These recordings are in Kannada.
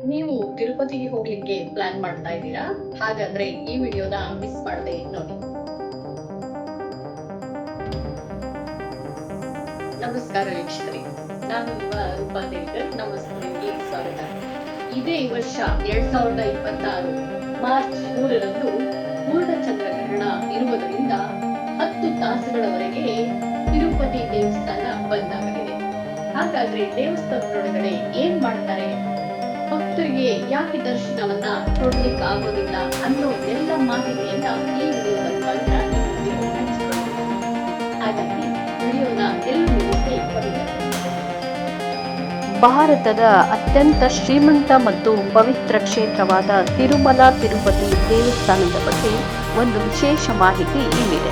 ನೀವು ತಿರುಪತಿಗೆ ಹೋಗ್ಲಿಕ್ಕೆ ಪ್ಲಾನ್ ಮಾಡ್ತಾ ಇದ್ದೀರಾ? ಹಾಗಾದ್ರೆ ಈ ವಿಡಿಯೋನ ಮಿಸ್ ಮಾಡದೆ ನೋಡಿ. ನಮಸ್ಕಾರ ವೀಕ್ಷಕರೇ, ನಾನು ನಿಮ್ಮ ರೂಪಾ ದೇವ್ಕರ್. ನಮ್ಮ ಸ್ನೇಹಿತರಿಗೆ ಸ್ವಾಗತ. ಇದೇ ವರ್ಷ 2026 ಮಾರ್ಚ್ 3ರಂದು ಪೂರ್ಣ ಚಂದ್ರಗ್ರಹಣ ಇರುವುದರಿಂದ 10 ತಾಸುಗಳವರೆಗೆ ತಿರುಪತಿ ದೇವಸ್ಥಾನ ಬಂದ್ ಆಗಲಿದೆ. ಹಾಗಾದ್ರೆ ದೇವಸ್ಥಾನದೊಳಗಡೆ ಏನ್ ಮಾಡ್ತಾರೆ, ಭಕ್ತರಿಗೆ ಯಾಕೆ ದರ್ಶನವನ್ನ ಕೊಡ್ಲಿಕ್ಕೆ ಆಗೋದಿಲ್ಲ ಅನ್ನೋ ಎಲ್ಲ ಮಾಹಿತಿಯನ್ನ ಈ ವಿಡಿಯೋದ ಮುಖಾಂತರ ನೀವು ಹಂಚಿಕೊಳ್ಳಬಹುದು. ಹಾಗಾಗಿ ವಿಡಿಯೋನ ಎಲ್ಲರಿಗೂ ಭಾರತದ ಅತ್ಯಂತ ಶ್ರೀಮಂತ ಮತ್ತು ಪವಿತ್ರ ಕ್ಷೇತ್ರವಾದ ತಿರುಮಲ ತಿರುಪತಿ ದೇವಸ್ಥಾನದ ಬಗ್ಗೆ ಒಂದು ವಿಶೇಷ ಮಾಹಿತಿ ಇಲ್ಲಿದೆ.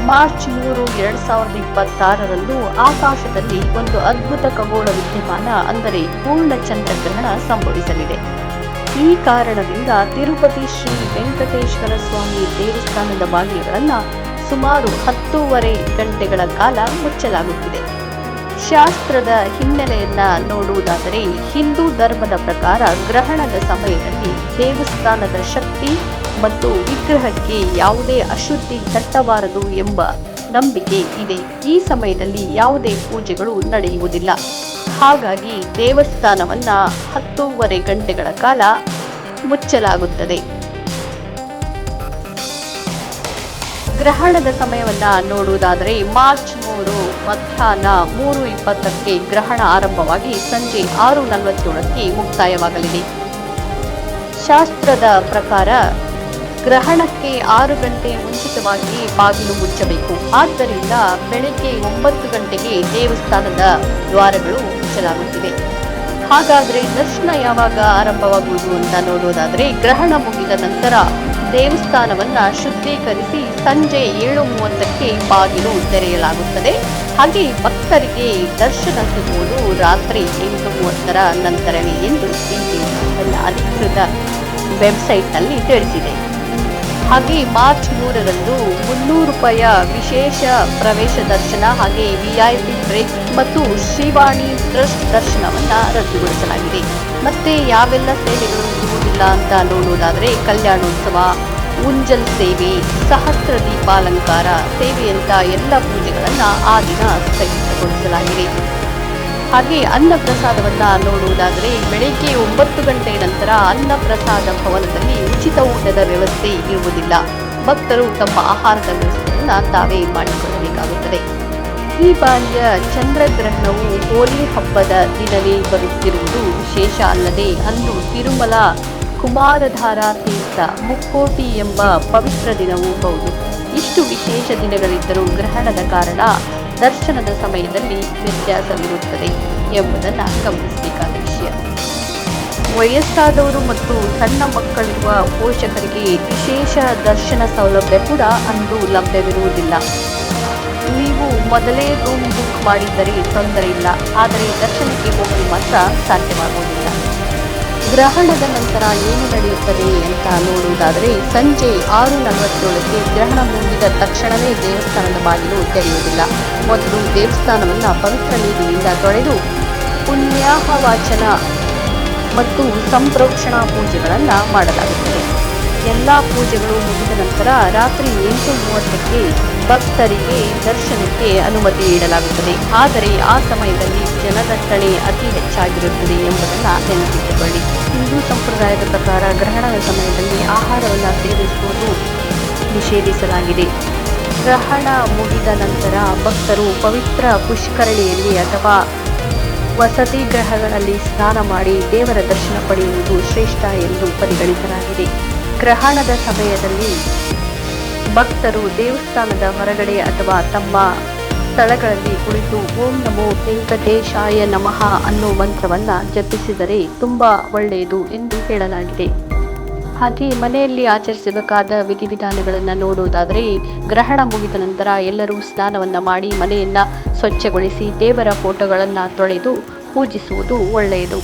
ಮಾರ್ಚ್ 3, 2026ರಂದು ಆಕಾಶದಲ್ಲಿ ಒಂದು ಅದ್ಭುತ ಖಗೋಳ ವಿದ್ಯಮಾನ ಅಂದರೆ ಪೂರ್ಣ ಚಂದ್ರಗ್ರಹಣ ಸಂಭವಿಸಲಿದೆ. ಈ ಕಾರಣದಿಂದ ತಿರುಪತಿ ಶ್ರೀ ವೆಂಕಟೇಶ್ವರ ಸ್ವಾಮಿ ದೇವಸ್ಥಾನದ ಬಾಗಿಲುಗಳನ್ನು ಸುಮಾರು 10:30 ಗಂಟೆಗಳ ಕಾಲ ಮುಚ್ಚಲಾಗುತ್ತಿದೆ. ಶಾಸ್ತ್ರದ ಹಿನ್ನೆಲೆಯನ್ನ ನೋಡುವುದಾದರೆ ಹಿಂದೂ ಧರ್ಮದ ಪ್ರಕಾರ ಗ್ರಹಣದ ಸಮಯದಲ್ಲಿ ದೇವಸ್ಥಾನದ ಶಕ್ತಿ ಮತ್ತು ವಿಗ್ರಹಕ್ಕೆ ಯಾವುದೇ ಅಶುದ್ಧಿ ತಟ್ಟಬಾರದು ಎಂಬ ನಂಬಿಕೆ ಇದೆ. ಈ ಸಮಯದಲ್ಲಿ ಯಾವುದೇ ಪೂಜೆಗಳು ನಡೆಯುವುದಿಲ್ಲ. ಹಾಗಾಗಿ ದೇವಸ್ಥಾನವನ್ನ 10:30 ಗಂಟೆಗಳ ಕಾಲ ಮುಚ್ಚಲಾಗುತ್ತದೆ. ಗ್ರಹಣದ ಸಮಯವನ್ನ ನೋಡುವುದಾದರೆ ಮಾರ್ಚ್ 3 ಮಧ್ಯಾಹ್ನ 3:20ಕ್ಕೆ ಗ್ರಹಣ ಆರಂಭವಾಗಿ ಸಂಜೆ 6:47ಕ್ಕೆ ಮುಕ್ತಾಯವಾಗಲಿದೆ. ಶಾಸ್ತ್ರದ ಪ್ರಕಾರ ಗ್ರಹಣಕ್ಕೆ 6 ಗಂಟೆ ಮುಂಚಿತವಾಗಿ ಬಾಗಿಲು ಮುಚ್ಚಬೇಕು. ಆದ್ದರಿಂದ ಬೆಳಗ್ಗೆ 9 ಗಂಟೆಗೆ ದೇವಸ್ಥಾನದ ದ್ವಾರಗಳು ಮುಚ್ಚಲಾಗುತ್ತಿವೆ. ಹಾಗಾದ್ರೆ ದರ್ಶನ ಯಾವಾಗ ಆರಂಭವಾಗುವುದು ಅಂತ ನೋಡೋದಾದ್ರೆ ಗ್ರಹಣ ಮುಗಿದ ನಂತರ ದೇವಸ್ಥಾನವನ್ನ ಶುದ್ಧೀಕರಿಸಿ ಸಂಜೆ 7:30ಕ್ಕೆ ಬಾಗಿಲು ತೆರೆಯಲಾಗುತ್ತದೆ. ಹಾಗೆ ಭಕ್ತರಿಗೆ ದರ್ಶನ ಸಿಗುವುದು ರಾತ್ರಿ 8:30ರ ನಂತರವೇ ಎಂದು ತನ್ನ ಅಧಿಕೃತ ವೆಬ್ಸೈಟ್ನಲ್ಲಿ ತಿಳಿಸಿದೆ. ಹಾಗೆ ಮಾರ್ಚ್ 3ರಂದು ₹300 ವಿಶೇಷ ಪ್ರವೇಶ ದರ್ಶನ ಹಾಗೆ VIP ಬ್ರೇಕ್ ಮತ್ತು ಶ್ರೀವಾಣಿ ಟ್ರಸ್ಟ್ ದರ್ಶನವನ್ನ ರದ್ದುಗೊಳಿಸಲಾಗಿದೆ. ಮತ್ತೆ ಯಾವೆಲ್ಲ ಸೇವೆಗಳು ಇರುವುದಿಲ್ಲ ಅಂತ ನೋಡುವುದಾದರೆ ಕಲ್ಯಾಣೋತ್ಸವ, ಉಂಜಲ್ ಸೇವೆ, ಸಹಸ್ರ ದೀಪಾಲಂಕಾರ ಸೇವೆಯಂತ ಎಲ್ಲ ಪೂಜೆಗಳನ್ನ ಆ ದಿನ ಸ್ಥಗಿತಗೊಳಿಸಲಾಗಿದೆ. ಹಾಗೆ ಅನ್ನ ಪ್ರಸಾದವನ್ನ ನೋಡುವುದಾದರೆ ಬೆಳಗ್ಗೆ 9 ಗಂಟೆ ನಂತರ ಅನ್ನ ಪ್ರಸಾದ ಭವನದಲ್ಲಿ ಉಚಿತ ಊಟದ ವ್ಯವಸ್ಥೆ ಇರುವುದಿಲ್ಲ. ಭಕ್ತರು ತಮ್ಮ ಆಹಾರದ ವ್ಯವಸ್ಥೆಯನ್ನ ತಾವೇ ಮಾಡಿಕೊಳ್ಳಬೇಕಾಗುತ್ತದೆ. ಈ ಬಾರಿಯ ಚಂದ್ರಗ್ರಹಣವು ಹೋಲಿ ಹಬ್ಬದ ದಿನವೇ ಬರುತ್ತಿರುವುದು ವಿಶೇಷ ಅಲ್ಲದೆ ಅಂದು ತಿರುಮಲ ಕುಮಾರಧಾರ ತೀರ್ಥ ಮುಕ್ಕೋಟಿ ಎಂಬ ಪವಿತ್ರ ದಿನವೂ ಹೌದು. ಇಷ್ಟು ವಿಶೇಷ ದಿನಗಳಿದ್ದರೂ ಗ್ರಹಣದ ಕಾರಣ ದರ್ಶನದ ಸಮಯದಲ್ಲಿ ವ್ಯತ್ಯಾಸವಿರುತ್ತದೆ ಎಂಬುದನ್ನು ಗಮನಿಸಬೇಕಾದ ವಿಷಯ. ವಯಸ್ಸಾದವರು ಮತ್ತು ಸಣ್ಣ ಮಕ್ಕಳಿರುವ ಪೋಷಕರಿಗೆ ವಿಶೇಷ ದರ್ಶನ ಸೌಲಭ್ಯ ಕೂಡ ಅಂದು ಲಭ್ಯವಿರುವುದಿಲ್ಲ. ನೀವು ಮೊದಲೇ ರೂಮ್ ಬುಕ್ ಮಾಡಿದ್ದರೆ ತೊಂದರೆ ಇಲ್ಲ, ಆದರೆ ದರ್ಶನಕ್ಕೆ ಹೋಗಲು ಮಾತ್ರ ಸಾಧ್ಯವಾಗುವುದಿಲ್ಲ. ಗ್ರಹಣದ ನಂತರ ಏನು ನಡೆಯುತ್ತದೆ ಅಂತ ನೋಡುವುದಾದರೆ ಸಂಜೆ 6:47ಕ್ಕೆ ಗ್ರಹಣ ಮುಗಿದ ತಕ್ಷಣವೇ ದೇವಸ್ಥಾನದ ಬಾಗಿಲು ತೆರೆಯುವುದಿಲ್ಲ. ಮೊದಲು ದೇವಸ್ಥಾನವನ್ನು ಪವಿತ್ರ ನೀರಿನಿಂದ ತೊಳೆದು ಪುಣ್ಯಾಹವಾಚನ ಮತ್ತು ಸಂಪ್ರೋಕ್ಷಣಾ ಪೂಜೆಗಳನ್ನು ಮಾಡಲಾಗುತ್ತದೆ. ಎಲ್ಲ ಪೂಜೆಗಳು ಮುಗಿದ ನಂತರ ರಾತ್ರಿ 8:30ಕ್ಕೆ ಭಕ್ತರಿಗೆ ದರ್ಶನಕ್ಕೆ ಅನುಮತಿ ನೀಡಲಾಗುತ್ತದೆ. ಆದರೆ ಆ ಸಮಯದಲ್ಲಿ ಜನದಟ್ಟಣೆ ಅತಿ ಹೆಚ್ಚಾಗಿರುತ್ತದೆ ಎಂಬುದನ್ನು ನೆನಪಿಟ್ಟುಕೊಳ್ಳಿ. ಹಿಂದೂ ಸಂಪ್ರದಾಯದ ಪ್ರಕಾರ ಗ್ರಹಣದ ಸಮಯದಲ್ಲಿ ಆಹಾರವನ್ನು ಸೇವಿಸುವುದು ನಿಷೇಧಿಸಲಾಗಿದೆ. ಗ್ರಹಣ ಮುಗಿದ ನಂತರ ಭಕ್ತರು ಪವಿತ್ರ ಪುಷ್ಕರಣಿಯಲ್ಲಿ ಅಥವಾ ವಸತಿ ಗೃಹಗಳಲ್ಲಿ ಸ್ನಾನ ಮಾಡಿ ದೇವರ ದರ್ಶನ ಪಡೆಯುವುದು ಶ್ರೇಷ್ಠ ಎಂದು ಪರಿಗಣಿಸಲಾಗಿದೆ. ಗ್ರಹಣದ ಸಮಯದಲ್ಲಿ ಭಕ್ತರು ದೇವಸ್ಥಾನದ ಹೊರಗಡೆ ಅಥವಾ ತಮ್ಮ ಸ್ಥಳಗಳಲ್ಲಿ ಕುಳಿತು ಓಂ ನಮೋ ವೆಂಕಟೇಶಾಯ ನಮಃ ಅನ್ನೋ ಮಂತ್ರವನ್ನ ಜಪಿಸಿದರೆ ತುಂಬಾ ಒಳ್ಳೆಯದು ಎಂದು ಹೇಳಲಾಗಿದೆ. ಹಾಗೆ ಮನೆಯಲ್ಲಿ ಆಚರಿಸಬೇಕಾದ ವಿಧಿವಿಧಾನಗಳನ್ನು ನೋಡುವುದಾದರೆ ಗ್ರಹಣ ಮುಗಿದ ನಂತರ ಎಲ್ಲರೂ ಸ್ನಾನವನ್ನು ಮಾಡಿ ಮನೆಯನ್ನು ಸ್ವಚ್ಛಗೊಳಿಸಿ ದೇವರ ಫೋಟೋಗಳನ್ನು ತೊಳೆದು ಪೂಜಿಸುವುದು ಒಳ್ಳೆಯದು.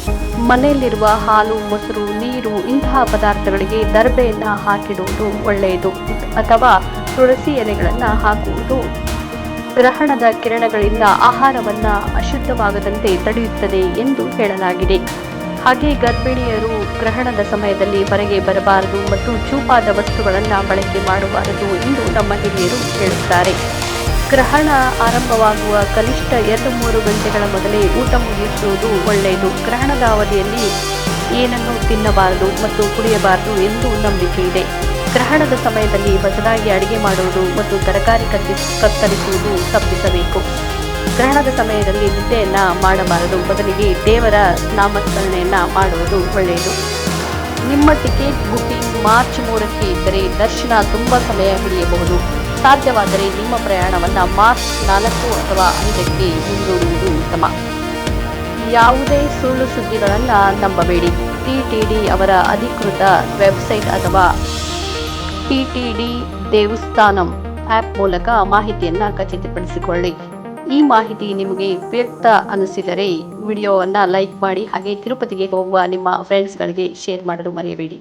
ಮನೆಯಲ್ಲಿರುವ ಹಾಲು, ಮೊಸರು, ನೀರು ಇಂತಹ ಪದಾರ್ಥಗಳಿಗೆ ದರ್ಬೆಯನ್ನು ಹಾಕಿಡುವುದು ಒಳ್ಳೆಯದು ಅಥವಾ ತುಳಸಿ ಎಲೆಗಳನ್ನು ಹಾಕುವುದು ಗ್ರಹಣದ ಕಿರಣಗಳಿಂದ ಆಹಾರವನ್ನು ಅಶುದ್ಧವಾಗದಂತೆ ತಡೆಯುತ್ತದೆ ಎಂದು ಹೇಳಲಾಗಿದೆ. ಹಾಗೆ ಗರ್ಭಿಣಿಯರು ಗ್ರಹಣದ ಸಮಯದಲ್ಲಿ ಹೊರಗೆ ಬರಬಾರದು ಮತ್ತು ಚೂಪಾದ ವಸ್ತುಗಳನ್ನು ಬಳಕೆ ಮಾಡಬಾರದು ಎಂದು ನಮ್ಮ ಹಿರಿಯರು ಹೇಳುತ್ತಾರೆ. ಗ್ರಹಣ ಆರಂಭವಾಗುವ ಕನಿಷ್ಠ 2-3 ಗಂಟೆಗಳ ಮೊದಲೇ ಊಟ ಮುಗಿಸುವುದು ಒಳ್ಳೆಯದು. ಗ್ರಹಣದ ಅವಧಿಯಲ್ಲಿ ಏನನ್ನೂ ತಿನ್ನಬಾರದು ಮತ್ತು ಕುಡಿಯಬಾರದು ಎಂದು ನಂಬಿಕೆ ಇದೆ. ಗ್ರಹಣದ ಸಮಯದಲ್ಲಿ ಹೊಸದಾಗಿ ಅಡಿಗೆ ಮಾಡುವುದು ಮತ್ತು ತರಕಾರಿ ಕತ್ತರಿಸುವುದು ತಪ್ಪಿಸಬೇಕು. ಗ್ರಹಣದ ಸಮಯದಲ್ಲಿ ನಿದ್ದೆಯನ್ನ ಮಾಡಬಾರದು, ಬದಲಿಗೆ ದೇವರ ನಾಮಸ್ಮರಣೆಯನ್ನ ಮಾಡುವುದು ಒಳ್ಳೆಯದು. ನಿಮ್ಮ ಟಿಕೆಟ್ ಬುಕಿಂಗ್ ಮಾರ್ಚ್ 3ಕ್ಕೆ ಇದ್ದರೆ ದರ್ಶನ ತುಂಬಾ ಸಮಯ ಹಿಡಿಯಬಹುದು. ಸಾಧ್ಯವಾದರೆ ನಿಮ್ಮ ಪ್ರಯಾಣವನ್ನು ಮಾರ್ಚ್ 4 ಅಥವಾ 5ಕ್ಕೆ ಮುಂದೂಡುವುದು ಉತ್ತಮ. ಯಾವುದೇ ಸುಳ್ಳು ಸುದ್ದಿಗಳನ್ನು ನಂಬಬೇಡಿ. ಟಿಟಿಡಿ ಅವರ ಅಧಿಕೃತ ವೆಬ್ಸೈಟ್ ಅಥವಾ ಟಿಟಿಡಿ ದೇವಸ್ಥಾನಂ ಆ್ಯಪ್ ಮೂಲಕ ಮಾಹಿತಿಯನ್ನು ಖಚಿತಪಡಿಸಿಕೊಳ್ಳಿ. ಈ ಮಾಹಿತಿ ನಿಮಗೆ ಉಪಯುಕ್ತ ಅನಿಸಿದರೆ ವಿಡಿಯೋವನ್ನು ಲೈಕ್ ಮಾಡಿ, ಹಾಗೆ ತಿರುಪತಿಗೆ ಹೋಗುವ ನಿಮ್ಮ ಫ್ರೆಂಡ್ಸ್ಗಳಿಗೆ ಶೇರ್ ಮಾಡಲು ಮರೆಯಬೇಡಿ.